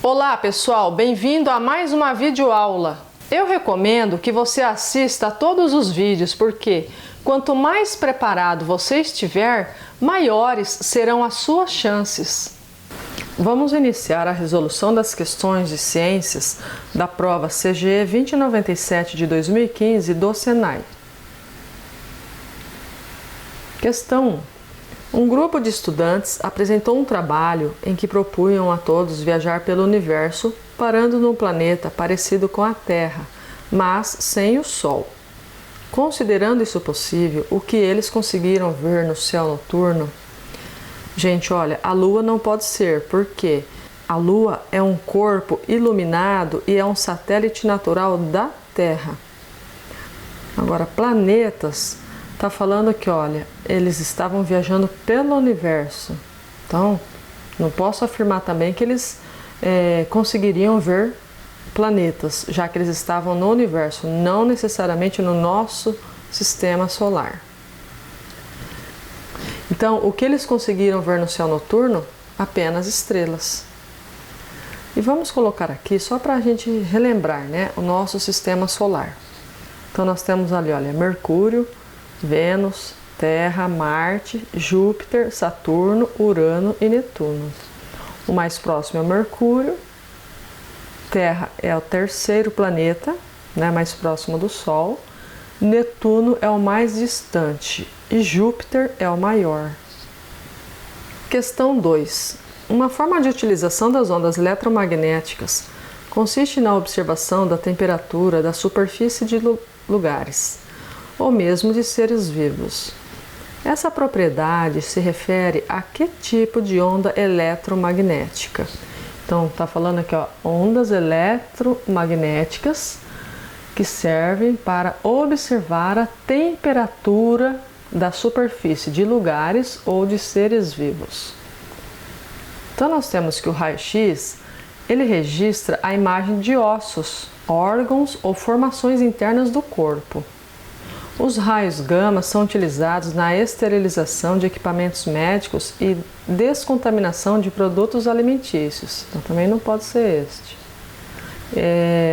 Olá pessoal, bem-vindo a mais uma videoaula. Eu recomendo que você assista a todos os vídeos porque quanto mais preparado você estiver, maiores serão as suas chances. Vamos iniciar a resolução das questões de ciências da prova CGE 2097 de 2015 do Senai. Questão 1. Um grupo de estudantes apresentou um trabalho em que propunham a todos viajar pelo universo, parando num planeta parecido com a Terra, mas sem o Sol. Considerando isso possível, o que eles conseguiram ver no céu noturno? Gente, olha, a Lua não pode ser, porque a Lua é um corpo iluminado e é um satélite natural da Terra. Agora, planetas, está falando que, olha, eles estavam viajando pelo universo. Então, não posso afirmar também que eles conseguiriam ver planetas, já que eles estavam no universo, não necessariamente no nosso sistema solar. Então, o que eles conseguiram ver no céu noturno? Apenas estrelas. E vamos colocar aqui, só para a gente relembrar, né, o nosso sistema solar. Então, nós temos ali, olha, Mercúrio, Vênus, Terra, Marte, Júpiter, Saturno, Urano e Netuno. O mais próximo é Mercúrio, Terra é o terceiro planeta, né, mais próximo do Sol, Netuno é o mais distante e Júpiter é o maior. Questão 2. Uma forma de utilização das ondas eletromagnéticas consiste na observação da temperatura da superfície de lugares, ou mesmo de seres vivos. Essa propriedade se refere a que tipo de onda eletromagnética? Então, está falando aqui, ó, ondas eletromagnéticas que servem para observar a temperatura da superfície de lugares ou de seres vivos. Então, nós temos que o raio-x, ele registra a imagem de ossos, órgãos ou formações internas do corpo. Os raios gama são utilizados na esterilização de equipamentos médicos e descontaminação de produtos alimentícios. Então também não pode ser este.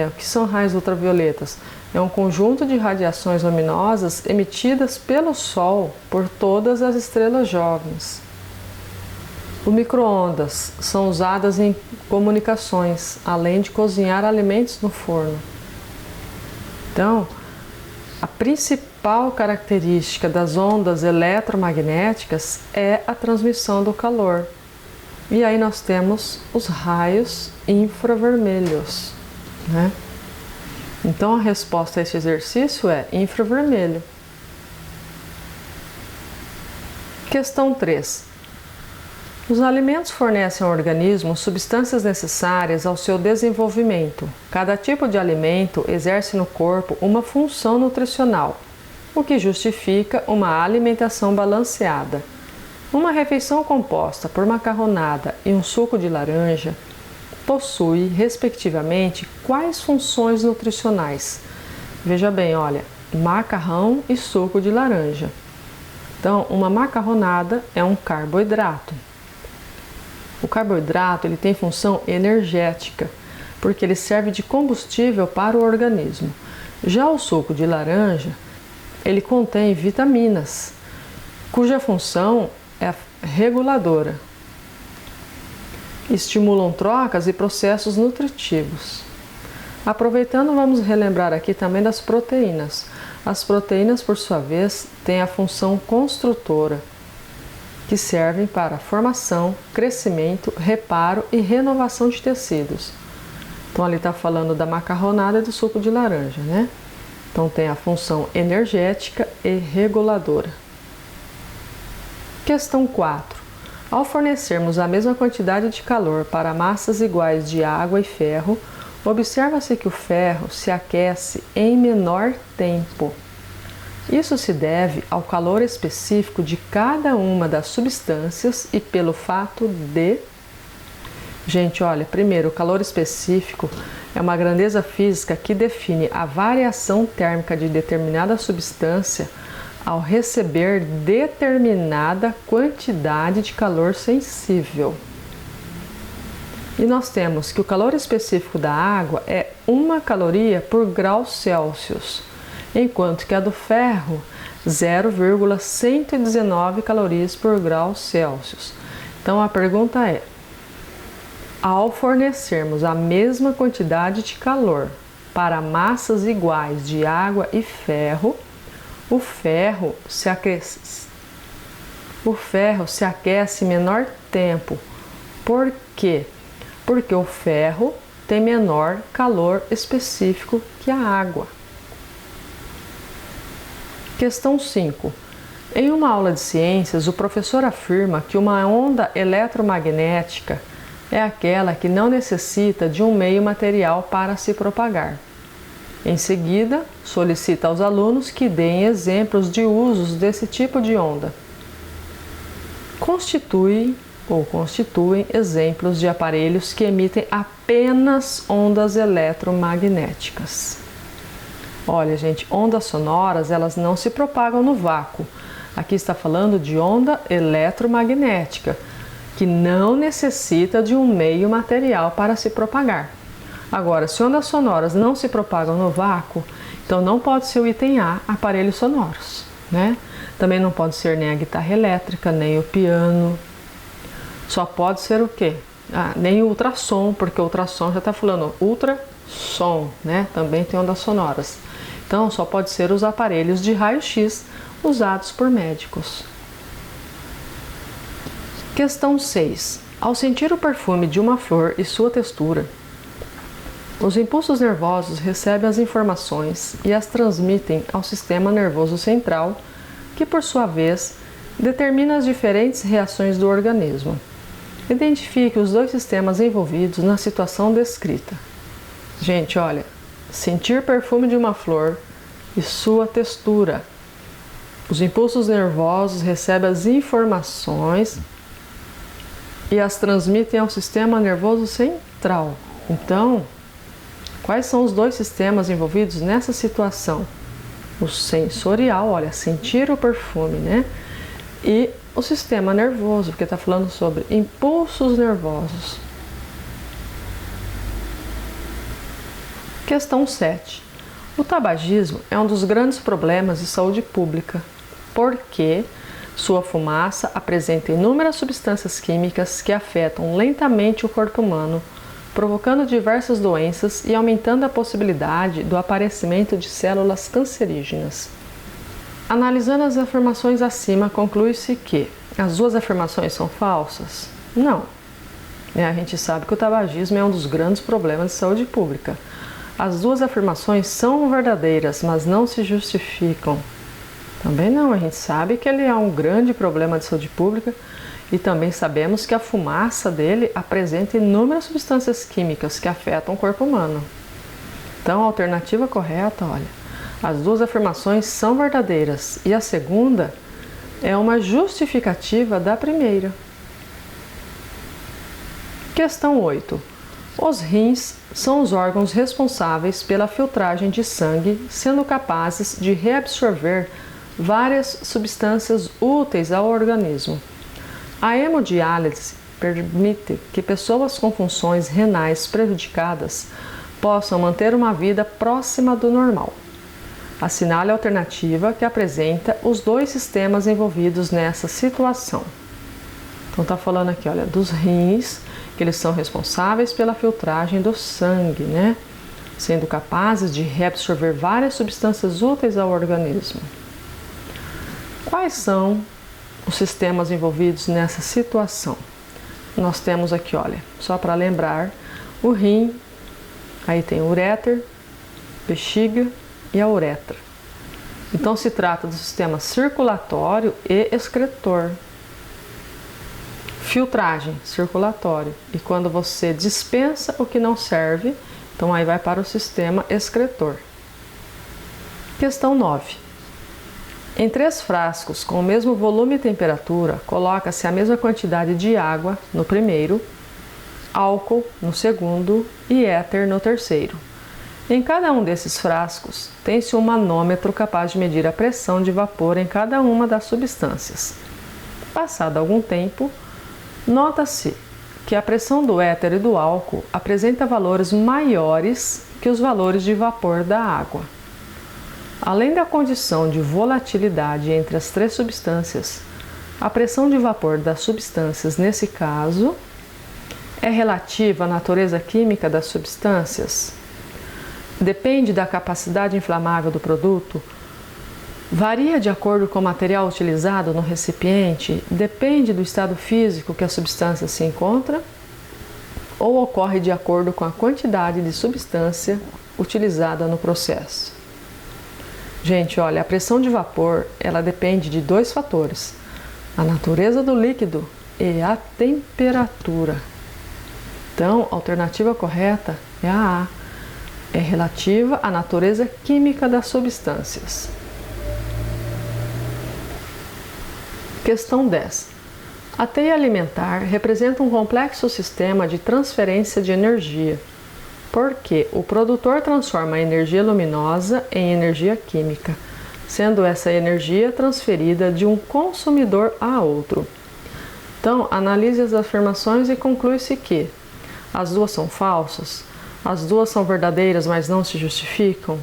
O que são raios ultravioletas? É um conjunto de radiações luminosas emitidas pelo Sol por todas as estrelas jovens. Os micro-ondas são usadas em comunicações, além de cozinhar alimentos no forno. Então, a principal característica das ondas eletromagnéticas é a transmissão do calor. E aí nós temos os raios infravermelhos, né? Então a resposta a esse exercício é infravermelho. Questão 3. Os alimentos fornecem ao organismo substâncias necessárias ao seu desenvolvimento. Cada tipo de alimento exerce no corpo uma função nutricional, o que justifica uma alimentação balanceada. Uma refeição composta por macarronada e um suco de laranja possui, respectivamente, quais funções nutricionais? Veja bem, olha, macarrão e suco de laranja. Então, uma macarronada é um carboidrato. O carboidrato ele tem função energética, porque ele serve de combustível para o organismo. Já o suco de laranja, ele contém vitaminas, cuja função é reguladora. Estimulam trocas e processos nutritivos. Aproveitando, vamos relembrar aqui também das proteínas. As proteínas, por sua vez, têm a função construtora, que servem para formação, crescimento, reparo e renovação de tecidos. Então ali está falando da macarronada e do suco de laranja, né? Então tem a função energética e reguladora. Questão 4. Ao fornecermos a mesma quantidade de calor para massas iguais de água e ferro, observa-se que o ferro se aquece em menor tempo. Isso se deve ao calor específico de cada uma das substâncias e pelo fato de... Gente, olha, primeiro, o calor específico é uma grandeza física que define a variação térmica de determinada substância ao receber determinada quantidade de calor sensível. E nós temos que o calor específico da água é 1 caloria por grau Celsius, enquanto que a do ferro 0,119 calorias por grau Celsius. Então a pergunta é: ao fornecermos a mesma quantidade de calor para massas iguais de água e ferro, o ferro se aquece em menor tempo. Por quê? Porque o ferro tem menor calor específico que a água. Questão 5. Em uma aula de ciências, o professor afirma que uma onda eletromagnética é aquela que não necessita de um meio material para se propagar. Em seguida, solicita aos alunos que deem exemplos de usos desse tipo de onda. Constituem exemplos de aparelhos que emitem apenas ondas eletromagnéticas. Olha, gente, ondas sonoras, elas não se propagam no vácuo. Aqui está falando de onda eletromagnética, que não necessita de um meio material para se propagar. Agora, se ondas sonoras não se propagam no vácuo, então não pode ser o item A, aparelhos sonoros, né? Também não pode ser nem a guitarra elétrica, nem o piano. Só pode ser o quê? Nem o ultrassom, porque o ultrassom já está falando ultrassom, né? Também tem ondas sonoras. Então, só pode ser os aparelhos de raio-x usados por médicos. Questão 6. Ao sentir o perfume de uma flor e sua textura, os impulsos nervosos recebem as informações e as transmitem ao sistema nervoso central, que por sua vez determina as diferentes reações do organismo. Identifique os dois sistemas envolvidos na situação descrita. Gente, olha, sentir perfume de uma flor e sua textura. Os impulsos nervosos recebem as informações e as transmitem ao sistema nervoso central. Então, quais são os dois sistemas envolvidos nessa situação? O sensorial, olha, sentir o perfume, né? E o sistema nervoso, porque está falando sobre impulsos nervosos. Questão 7. O tabagismo é um dos grandes problemas de saúde pública, porque sua fumaça apresenta inúmeras substâncias químicas que afetam lentamente o corpo humano, provocando diversas doenças e aumentando a possibilidade do aparecimento de células cancerígenas. Analisando as afirmações acima, conclui-se que as duas afirmações são falsas? Não. A gente sabe que o tabagismo é um dos grandes problemas de saúde pública. As duas afirmações são verdadeiras, mas não se justificam. Também não, a gente sabe que ele é um grande problema de saúde pública e também sabemos que a fumaça dele apresenta inúmeras substâncias químicas que afetam o corpo humano. Então, a alternativa correta, olha, as duas afirmações são verdadeiras e a segunda é uma justificativa da primeira. Questão 8. Os rins são os órgãos responsáveis pela filtragem de sangue, sendo capazes de reabsorver várias substâncias úteis ao organismo. A hemodiálise permite que pessoas com funções renais prejudicadas possam manter uma vida próxima do normal. Assinale a alternativa que apresenta os dois sistemas envolvidos nessa situação. Então está falando aqui, olha, dos rins, que eles são responsáveis pela filtragem do sangue, né? Sendo capazes de reabsorver várias substâncias úteis ao organismo. Quais são os sistemas envolvidos nessa situação? Nós temos aqui, olha, só para lembrar, o rim, aí tem o uréter, bexiga e a uretra. Então se trata do sistema circulatório e excretor. Filtragem, circulatório. E quando você dispensa o que não serve, então aí vai para o sistema excretor. Questão 9. Em 3 frascos com o mesmo volume e temperatura, coloca-se a mesma quantidade de água no primeiro, álcool no segundo e éter no terceiro. Em cada um desses frascos, tem-se um manômetro capaz de medir a pressão de vapor em cada uma das substâncias. Passado algum tempo, nota-se que a pressão do éter e do álcool apresenta valores maiores que os valores de vapor da água. Além da condição de volatilidade entre as três substâncias, a pressão de vapor das substâncias, nesse caso, é relativa à natureza química das substâncias, depende da capacidade inflamável do produto, varia de acordo com o material utilizado no recipiente, depende do estado físico que a substância se encontra, ou ocorre de acordo com a quantidade de substância utilizada no processo. Gente, olha, a pressão de vapor, ela depende de dois fatores: a natureza do líquido e a temperatura. Então, a alternativa correta é a A, é relativa à natureza química das substâncias. Questão 10. A teia alimentar representa um complexo sistema de transferência de energia, porque o produtor transforma a energia luminosa em energia química, sendo essa energia transferida de um consumidor a outro. Então, analise as afirmações e conclui-se que as duas são falsas, as duas são verdadeiras, mas não se justificam,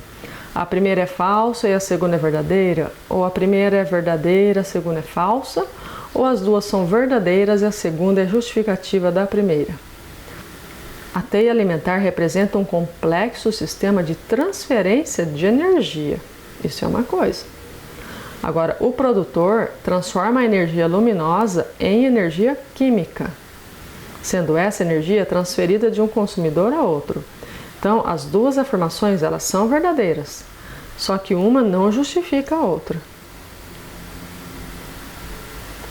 a primeira é falsa e a segunda é verdadeira, ou a primeira é verdadeira, a segunda é falsa, ou as duas são verdadeiras e a segunda é justificativa da primeira. A teia alimentar representa um complexo sistema de transferência de energia. Isso é uma coisa. Agora, o produtor transforma a energia luminosa em energia química, sendo essa energia transferida de um consumidor a outro. Então, as duas afirmações, elas são verdadeiras, só que uma não justifica a outra.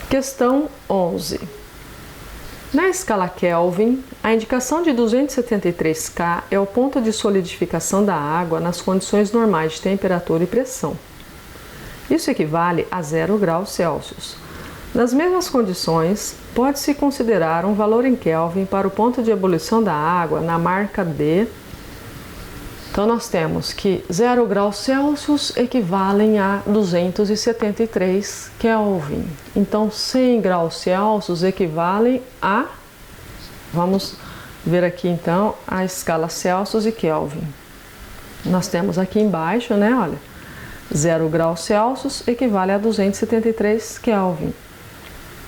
Questão 11. Na escala Kelvin, a indicação de 273 K é o ponto de solidificação da água nas condições normais de temperatura e pressão. Isso equivale a 0 graus Celsius. Nas mesmas condições, pode-se considerar um valor em Kelvin para o ponto de ebulição da água na marca D. Então, nós temos que 0 graus Celsius equivalem a 273 Kelvin. Então, 100 graus Celsius equivalem a... Vamos ver aqui, então, a escala Celsius e Kelvin. Nós temos aqui embaixo, né, olha, 0 graus Celsius equivale a 273 Kelvin.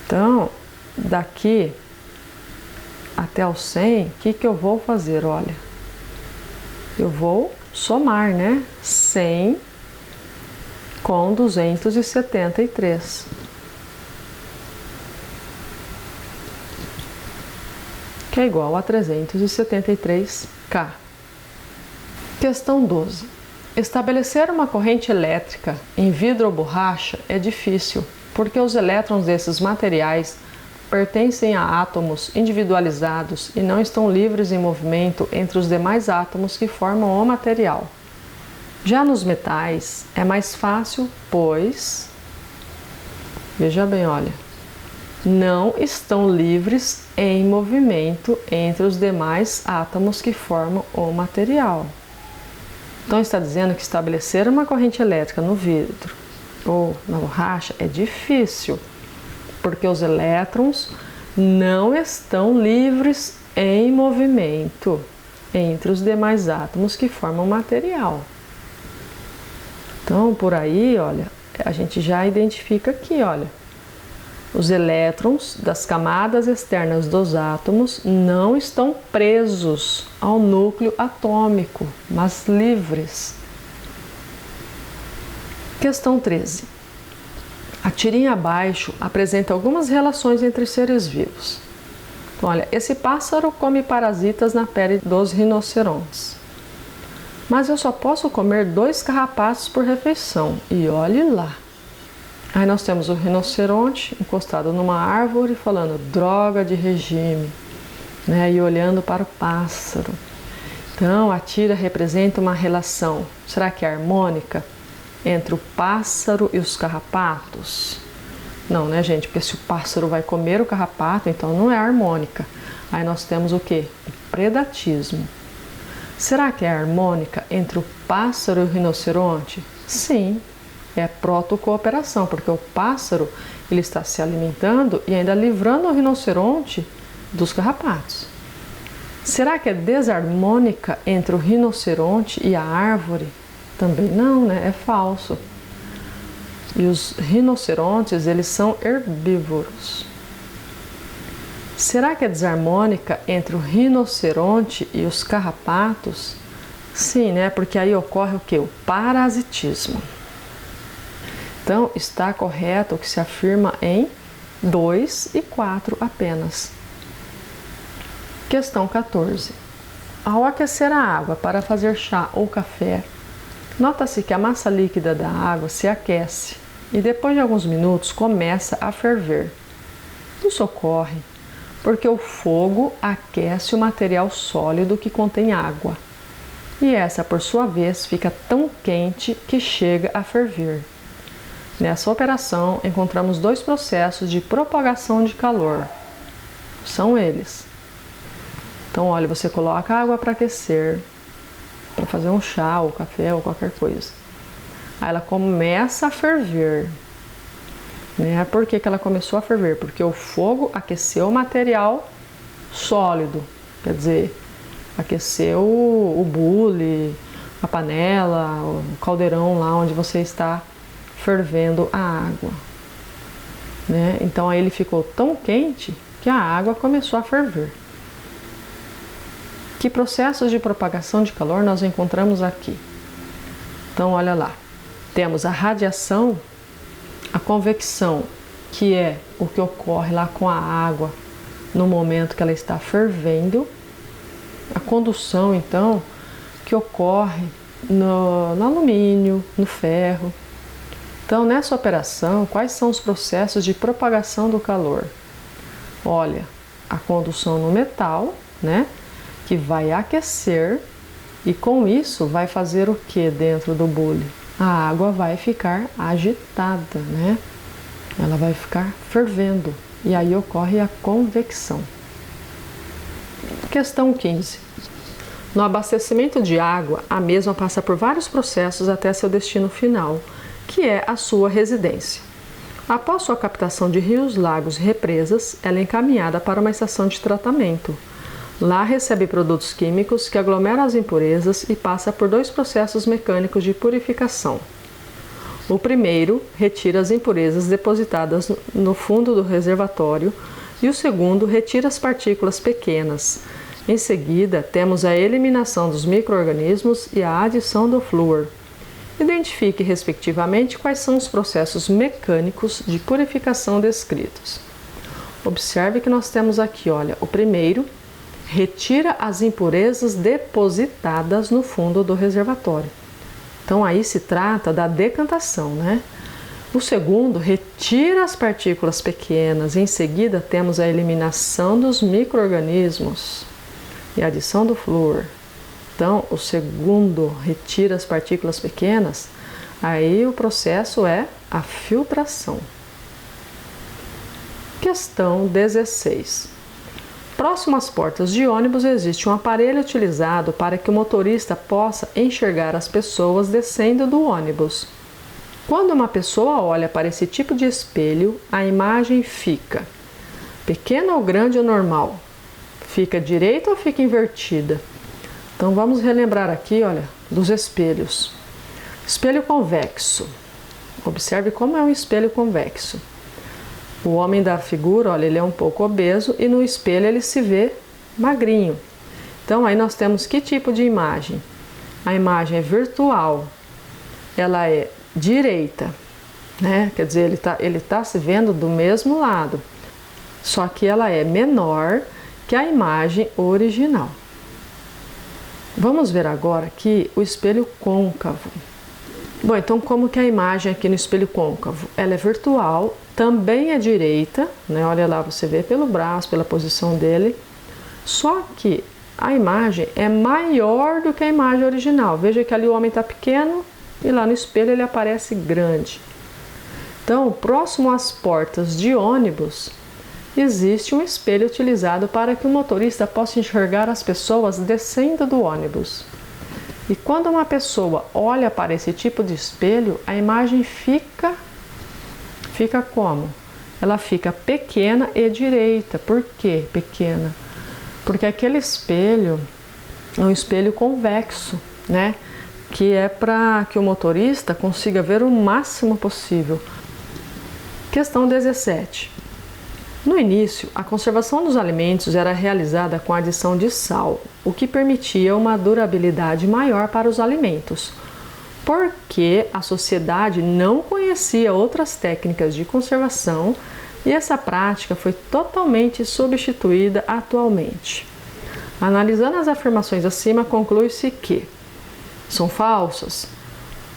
Então, daqui até o 100, o que eu vou fazer? Olha, eu vou somar, né? 100 com 273. Que é igual a 373K. Questão 12. Estabelecer uma corrente elétrica em vidro ou borracha é difícil, porque os elétrons desses materiais pertencem a átomos individualizados e não estão livres em movimento entre os demais átomos que formam o material. Já nos metais é mais fácil, pois, veja bem, olha, não estão livres em movimento entre os demais átomos que formam o material. Então está dizendo que estabelecer uma corrente elétrica no vidro ou na borracha é difícil, porque os elétrons não estão livres em movimento entre os demais átomos que formam o material. Então, por aí, olha, a gente já identifica aqui, olha, os elétrons das camadas externas dos átomos não estão presos ao núcleo atômico, mas livres. Questão 13. A tirinha abaixo apresenta algumas relações entre seres vivos. Então, olha, esse pássaro come parasitas na pele dos rinocerontes. Mas eu só posso comer 2 carrapatos por refeição. E olhe lá. Aí nós temos o rinoceronte encostado numa árvore falando droga de regime, né? E olhando para o pássaro. Então, a tira representa uma relação, será que é harmônica? Entre o pássaro e os carrapatos? Não, né, gente? Porque se o pássaro vai comer o carrapato, então não é harmônica. Aí nós temos o quê? O predatismo. Será que é harmônica entre o pássaro e o rinoceronte? Sim, é protocooperação, porque o pássaro ele está se alimentando e ainda livrando o rinoceronte dos carrapatos. Será que é desarmônica entre o rinoceronte e a árvore? Também não, né? É falso. E os rinocerontes, eles são herbívoros. Será que é desarmônica entre o rinoceronte e os carrapatos? Sim, né? Porque aí ocorre o quê? O parasitismo. Então, está correto o que se afirma em 2 e 4 apenas. Questão 14. Ao aquecer a água para fazer chá ou café, nota-se que a massa líquida da água se aquece e depois de alguns minutos começa a ferver. Isso ocorre porque o fogo aquece o material sólido que contém água, e essa, por sua vez, fica tão quente que chega a ferver. Nessa operação, encontramos dois processos de propagação de calor. São eles. Então, olha, você coloca água para aquecer, para fazer um chá, ou café, ou qualquer coisa. Aí ela começa a ferver. Né? Por que ela começou a ferver? Porque o fogo aqueceu o material sólido, quer dizer, aqueceu o bule, a panela, o caldeirão lá onde você está fervendo a água. Né? Então aí ele ficou tão quente que a água começou a ferver. Que processos de propagação de calor nós encontramos aqui? Então olha lá, temos a radiação, a convecção, que é o que ocorre lá com a água no momento que ela está fervendo. A condução, então, que ocorre no alumínio, no ferro. Então, nessa operação, quais são os processos de propagação do calor? Olha, a condução no metal, né, que vai aquecer e com isso vai fazer o que dentro do bule? A água vai ficar agitada, né? Ela vai ficar fervendo e aí ocorre a convecção. Questão 15. No abastecimento de água, a mesma passa por vários processos até seu destino final, que é a sua residência. Após sua captação de rios, lagos e represas, ela é encaminhada para uma estação de tratamento. Lá recebe produtos químicos que aglomeram as impurezas e passa por dois processos mecânicos de purificação. O primeiro retira as impurezas depositadas no fundo do reservatório e o segundo retira as partículas pequenas. Em seguida, temos a eliminação dos micro-organismos e a adição do flúor. Identifique, respectivamente, quais são os processos mecânicos de purificação descritos. Observe que nós temos aqui, olha, o primeiro retira as impurezas depositadas no fundo do reservatório. Então, aí se trata da decantação, né? O segundo retira as partículas pequenas. Em seguida, temos a eliminação dos micro-organismos e a adição do flúor. Então, o segundo retira as partículas pequenas. Aí o processo é a filtração. Questão 16. Próximo às portas de ônibus existe um aparelho utilizado para que o motorista possa enxergar as pessoas descendo do ônibus. Quando uma pessoa olha para esse tipo de espelho, a imagem fica pequena ou grande ou normal? Fica direita ou fica invertida? Então vamos relembrar aqui, olha, dos espelhos. Espelho convexo. Observe como é um espelho convexo. O homem da figura, olha, ele é um pouco obeso e no espelho ele se vê magrinho. Então aí nós temos que tipo de imagem? A imagem é virtual, ela é direita, né? Quer dizer, ele tá se vendo do mesmo lado, só que ela é menor que a imagem original. Vamos ver agora aqui o espelho côncavo. Bom, então como que é a imagem aqui no espelho côncavo? Ela é virtual, também é direita, né? Olha lá, você vê pelo braço, pela posição dele. Só que a imagem é maior do que a imagem original. Veja que ali o homem está pequeno e lá no espelho ele aparece grande. Então, próximo às portas de ônibus, existe um espelho utilizado para que o motorista possa enxergar as pessoas descendo do ônibus. E quando uma pessoa olha para esse tipo de espelho, a imagem fica como? ela fica pequena e direita. Por que pequena? Porque aquele espelho é um espelho convexo, né? Que é para que o motorista consiga ver o máximo possível. Questão 17. No início, a conservação dos alimentos era realizada com a adição de sal, o que permitia uma durabilidade maior para os alimentos, porque a sociedade não conhecia outras técnicas de conservação e essa prática foi totalmente substituída atualmente. Analisando as afirmações acima, conclui-se que são falsas,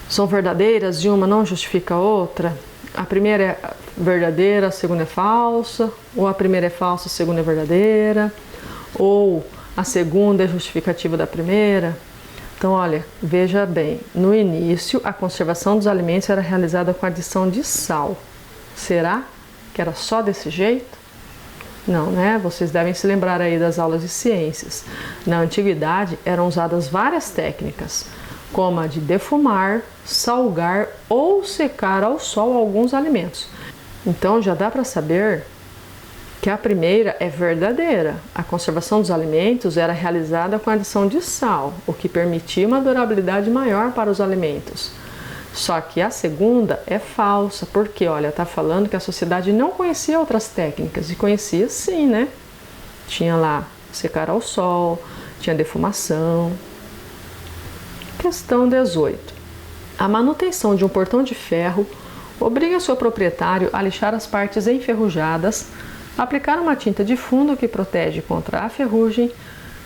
são verdadeiras e uma não justifica a outra. A primeira é verdadeira, a segunda é falsa, ou a primeira é falsa, a segunda é verdadeira, ou a segunda é justificativa da primeira. Então, olha, veja bem, no início a conservação dos alimentos era realizada com a adição de sal. Será que era só desse jeito? Não, né? Vocês devem se lembrar aí das aulas de ciências. Na antiguidade eram usadas várias técnicas, como a de defumar, salgar ou secar ao sol alguns alimentos. Então já dá para saber que a primeira é verdadeira. A conservação dos alimentos era realizada com a adição de sal, o que permitia uma durabilidade maior para os alimentos. Só que a segunda é falsa, porque, olha, está falando que a sociedade não conhecia outras técnicas, e conhecia sim, né? Tinha lá secar ao sol, tinha defumação. Questão 18. A manutenção de um portão de ferro obriga seu proprietário a lixar as partes enferrujadas, aplicar uma tinta de fundo que protege contra a ferrugem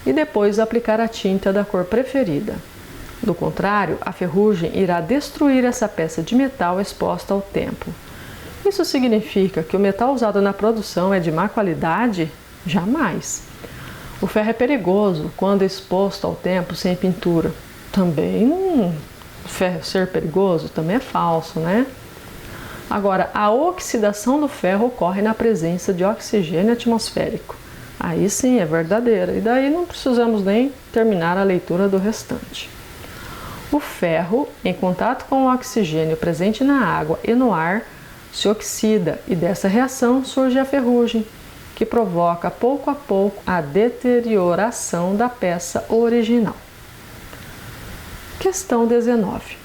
e depois aplicar a tinta da cor preferida. Do contrário, a ferrugem irá destruir essa peça de metal exposta ao tempo. Isso significa que o metal usado na produção é de má qualidade? Jamais. O ferro é perigoso quando exposto ao tempo sem pintura. Também ferro ser perigoso também é falso, né? Agora, a oxidação do ferro ocorre na presença de oxigênio atmosférico. Aí sim é verdadeira, e daí não precisamos nem terminar a leitura do restante. O ferro, em contato com o oxigênio presente na água e no ar, se oxida e dessa reação surge a ferrugem, que provoca pouco a pouco a deterioração da peça original. Questão 19.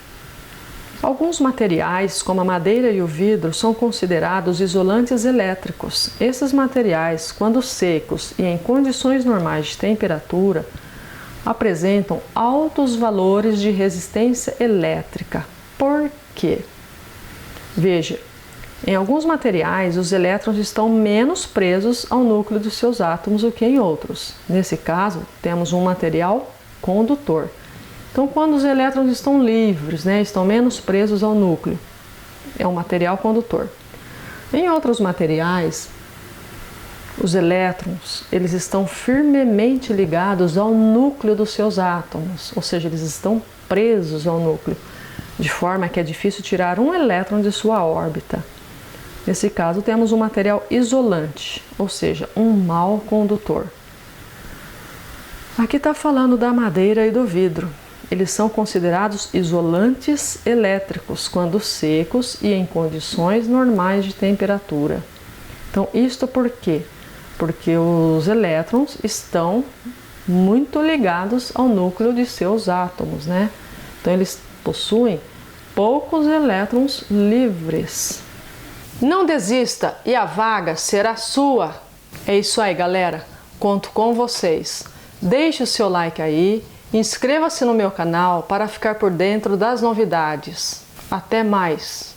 Alguns materiais, como a madeira e o vidro, são considerados isolantes elétricos. Esses materiais, quando secos e em condições normais de temperatura, apresentam altos valores de resistência elétrica. Por quê? Veja, em alguns materiais os elétrons estão menos presos ao núcleo dos seus átomos do que em outros. Nesse caso, temos um material condutor. Então, quando os elétrons estão livres, né, estão menos presos ao núcleo, é um material condutor. Em outros materiais, os elétrons, eles estão firmemente ligados ao núcleo dos seus átomos, ou seja, eles estão presos ao núcleo, de forma que é difícil tirar um elétron de sua órbita. Nesse caso, temos um material isolante, ou seja, um mau condutor. Aqui está falando da madeira e do vidro. Eles são considerados isolantes elétricos quando secos e em condições normais de temperatura. Então, isto por quê? Porque os elétrons estão muito ligados ao núcleo de seus átomos, né? Então, eles possuem poucos elétrons livres. Não desista e a vaga será sua! É isso aí, galera. Conto com vocês. Deixe o seu like aí. Inscreva-se no meu canal para ficar por dentro das novidades. Até mais!